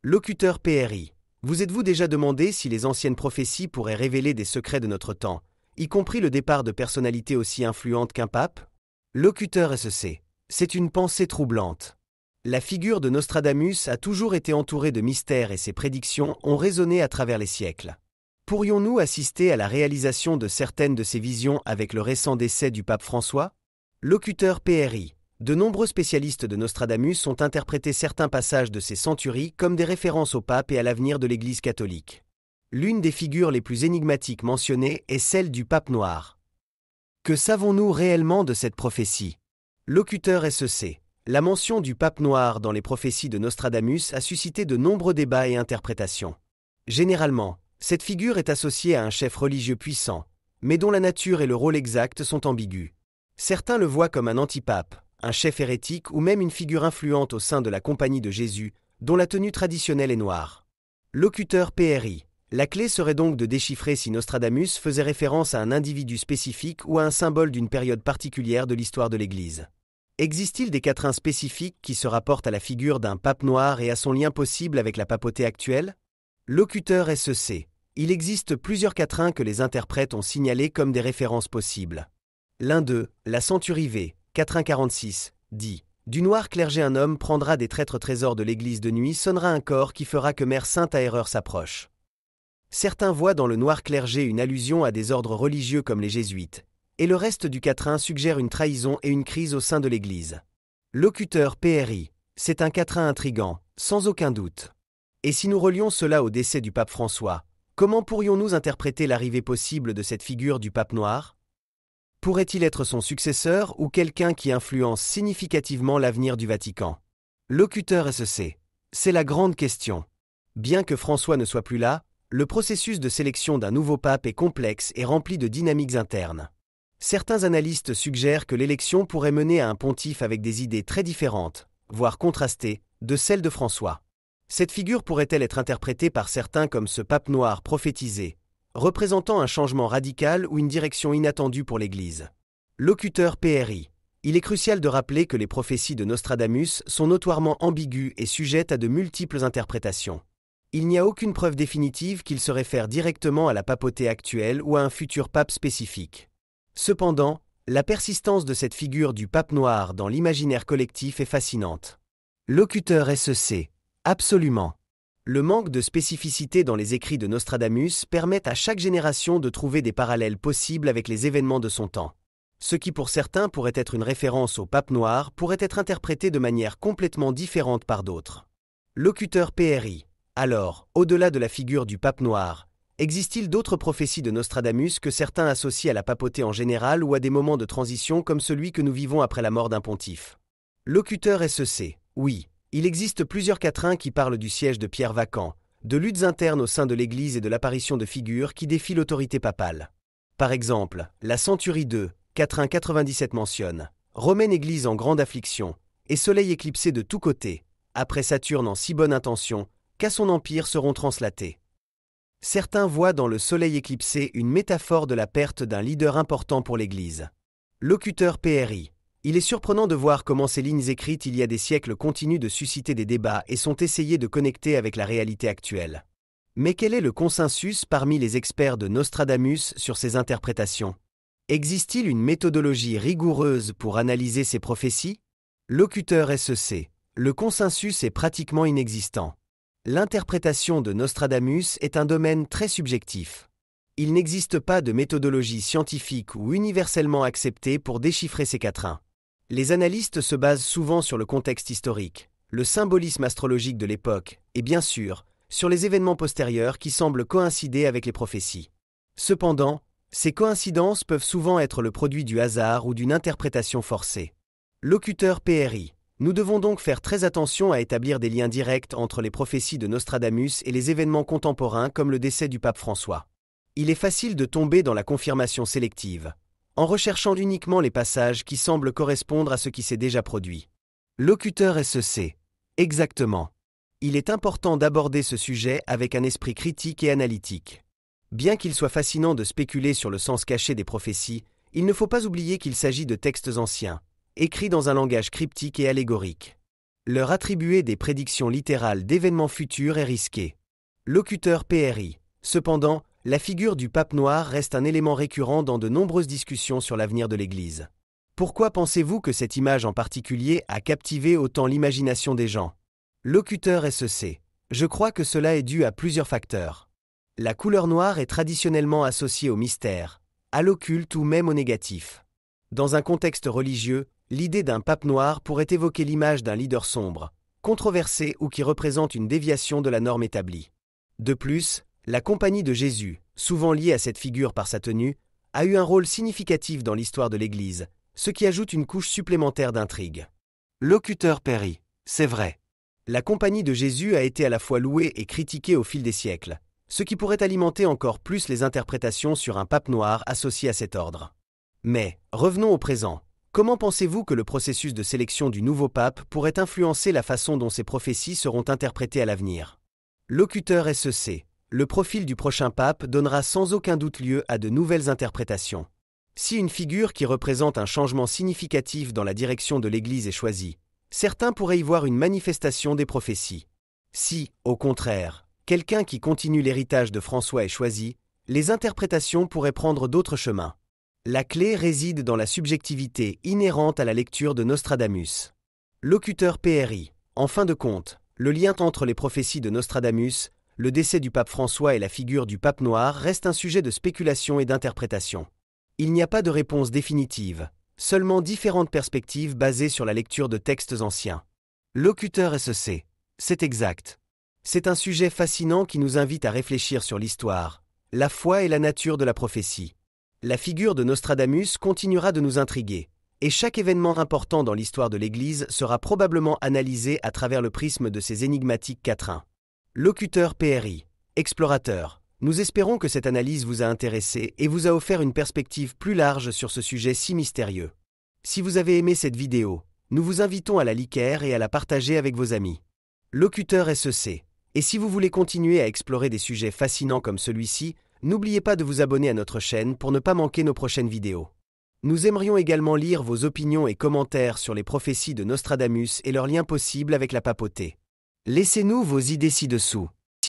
Locuteur PRI. Vous êtes-vous déjà demandé si les anciennes prophéties pourraient révéler des secrets de notre temps, y compris le départ de personnalités aussi influentes qu'un pape? Locuteur SEC. C'est une pensée troublante. La figure de Nostradamus a toujours été entourée de mystères et ses prédictions ont résonné à travers les siècles. Pourrions-nous assister à la réalisation de certaines de ces visions avec le récent décès du pape François? Locuteur PRI. De nombreux spécialistes de Nostradamus ont interprété certains passages de ces centuries comme des références au pape et à l'avenir de l'Église catholique. L'une des figures les plus énigmatiques mentionnées est celle du pape noir. Que savons-nous réellement de cette prophétie? Locuteur SEC. La mention du pape noir dans les prophéties de Nostradamus a suscité de nombreux débats et interprétations. Généralement, cette figure est associée à un chef religieux puissant, mais dont la nature et le rôle exact sont ambigus. Certains le voient comme un antipape, un chef hérétique ou même une figure influente au sein de la Compagnie de Jésus, dont la tenue traditionnelle est noire. Locuteur PRI. La clé serait donc de déchiffrer si Nostradamus faisait référence à un individu spécifique ou à un symbole d'une période particulière de l'histoire de l'Église. Existe-t-il des quatrains spécifiques qui se rapportent à la figure d'un pape noir et à son lien possible avec la papauté actuelle? Locuteur SEC. Il existe plusieurs quatrains que les interprètes ont signalés comme des références possibles. L'un d'eux, la Centurie V, quatrain 46, dit « Du noir clergé un homme prendra des traîtres trésors de l'église de nuit, sonnera un corps qui fera que Mère Sainte à erreur s'approche. » Certains voient dans le noir clergé une allusion à des ordres religieux comme les jésuites, et le reste du quatrain suggère une trahison et une crise au sein de l'Église. Locuteur PRI. C'est un quatrain intrigant, sans aucun doute. Et si nous relions cela au décès du pape François, comment pourrions-nous interpréter l'arrivée possible de cette figure du pape noir? Pourrait-il être son successeur ou quelqu'un qui influence significativement l'avenir du Vatican? Locuteur SEC. C'est la grande question. Bien que François ne soit plus là, le processus de sélection d'un nouveau pape est complexe et rempli de dynamiques internes. Certains analystes suggèrent que l'élection pourrait mener à un pontife avec des idées très différentes, voire contrastées, de celles de François. Cette figure pourrait-elle être interprétée par certains comme ce pape noir prophétisé, représentant un changement radical ou une direction inattendue pour l'Église? Locuteur PRI. Il est crucial de rappeler que les prophéties de Nostradamus sont notoirement ambiguës et sujettes à de multiples interprétations. Il n'y a aucune preuve définitive qu'il se réfère directement à la papauté actuelle ou à un futur pape spécifique. Cependant, la persistance de cette figure du pape noir dans l'imaginaire collectif est fascinante. Locuteur SEC. Absolument. Le manque de spécificité dans les écrits de Nostradamus permet à chaque génération de trouver des parallèles possibles avec les événements de son temps. Ce qui pour certains pourrait être une référence au pape noir pourrait être interprété de manière complètement différente par d'autres. Locuteur PRI. Alors, au-delà de la figure du pape noir, existe-t-il d'autres prophéties de Nostradamus que certains associent à la papauté en général ou à des moments de transition comme celui que nous vivons après la mort d'un pontife? Locuteur SEC. Oui, il existe plusieurs quatrains qui parlent du siège de Pierre vacant, de luttes internes au sein de l'Église et de l'apparition de figures qui défient l'autorité papale. Par exemple, la Centurie II, quatrain 97 mentionne « Romaine Église en grande affliction, et soleil éclipsé de tous côtés, après Saturne en si bonne intention, qu'à son empire seront translatés. » Certains voient dans le soleil éclipsé une métaphore de la perte d'un leader important pour l'Église. Locuteur PRI. Il est surprenant de voir comment ces lignes écrites il y a des siècles continuent de susciter des débats et sont essayées de connecter avec la réalité actuelle. Mais quel est le consensus parmi les experts de Nostradamus sur ces interprétations? Existe-t-il une méthodologie rigoureuse pour analyser ces prophéties? Locuteur SEC. Le consensus est pratiquement inexistant. L'interprétation de Nostradamus est un domaine très subjectif. Il n'existe pas de méthodologie scientifique ou universellement acceptée pour déchiffrer ces quatrains. Les analystes se basent souvent sur le contexte historique, le symbolisme astrologique de l'époque et bien sûr, sur les événements postérieurs qui semblent coïncider avec les prophéties. Cependant, ces coïncidences peuvent souvent être le produit du hasard ou d'une interprétation forcée. Locuteur PRI. Nous devons donc faire très attention à établir des liens directs entre les prophéties de Nostradamus et les événements contemporains comme le décès du pape François. Il est facile de tomber dans la confirmation sélective, en recherchant uniquement les passages qui semblent correspondre à ce qui s'est déjà produit. Locuteur SEC. Exactement. Il est important d'aborder ce sujet avec un esprit critique et analytique. Bien qu'il soit fascinant de spéculer sur le sens caché des prophéties, il ne faut pas oublier qu'il s'agit de textes anciens, écrits dans un langage cryptique et allégorique. Leur attribuer des prédictions littérales d'événements futurs est risqué. Locuteur PRI. Cependant, la figure du pape noir reste un élément récurrent dans de nombreuses discussions sur l'avenir de l'Église. Pourquoi pensez-vous que cette image en particulier a captivé autant l'imagination des gens? Locuteur SEC. Je crois que cela est dû à plusieurs facteurs. La couleur noire est traditionnellement associée au mystère, à l'occulte ou même au négatif. Dans un contexte religieux, l'idée d'un pape noir pourrait évoquer l'image d'un leader sombre, controversé ou qui représente une déviation de la norme établie. De plus, la Compagnie de Jésus, souvent liée à cette figure par sa tenue, a eu un rôle significatif dans l'histoire de l'Église, ce qui ajoute une couche supplémentaire d'intrigue. Locuteur Perry. C'est vrai. La Compagnie de Jésus a été à la fois louée et critiquée au fil des siècles, ce qui pourrait alimenter encore plus les interprétations sur un pape noir associé à cet ordre. Mais, revenons au présent. Comment pensez-vous que le processus de sélection du nouveau pape pourrait influencer la façon dont ces prophéties seront interprétées à l'avenir? Locuteur SEC. Le profil du prochain pape donnera sans aucun doute lieu à de nouvelles interprétations. Si une figure qui représente un changement significatif dans la direction de l'Église est choisie, certains pourraient y voir une manifestation des prophéties. Si, au contraire, quelqu'un qui continue l'héritage de François est choisi, les interprétations pourraient prendre d'autres chemins. La clé réside dans la subjectivité inhérente à la lecture de Nostradamus. Locuteur PRI. En fin de compte, le lien entre les prophéties de Nostradamus, le décès du pape François et la figure du pape noir reste un sujet de spéculation et d'interprétation. Il n'y a pas de réponse définitive, seulement différentes perspectives basées sur la lecture de textes anciens. Locuteur SEC. C'est exact. C'est un sujet fascinant qui nous invite à réfléchir sur l'histoire, la foi et la nature de la prophétie. La figure de Nostradamus continuera de nous intriguer, et chaque événement important dans l'histoire de l'Église sera probablement analysé à travers le prisme de ces énigmatiques quatrains. Locuteur PRI. Explorateur. Nous espérons que cette analyse vous a intéressé et vous a offert une perspective plus large sur ce sujet si mystérieux. Si vous avez aimé cette vidéo, nous vous invitons à la liker et à la partager avec vos amis. Locuteur SEC. Et si vous voulez continuer à explorer des sujets fascinants comme celui-ci, n'oubliez pas de vous abonner à notre chaîne pour ne pas manquer nos prochaines vidéos. Nous aimerions également lire vos opinions et commentaires sur les prophéties de Nostradamus et leurs liens possibles avec la papauté. Laissez-nous vos idées ci-dessous.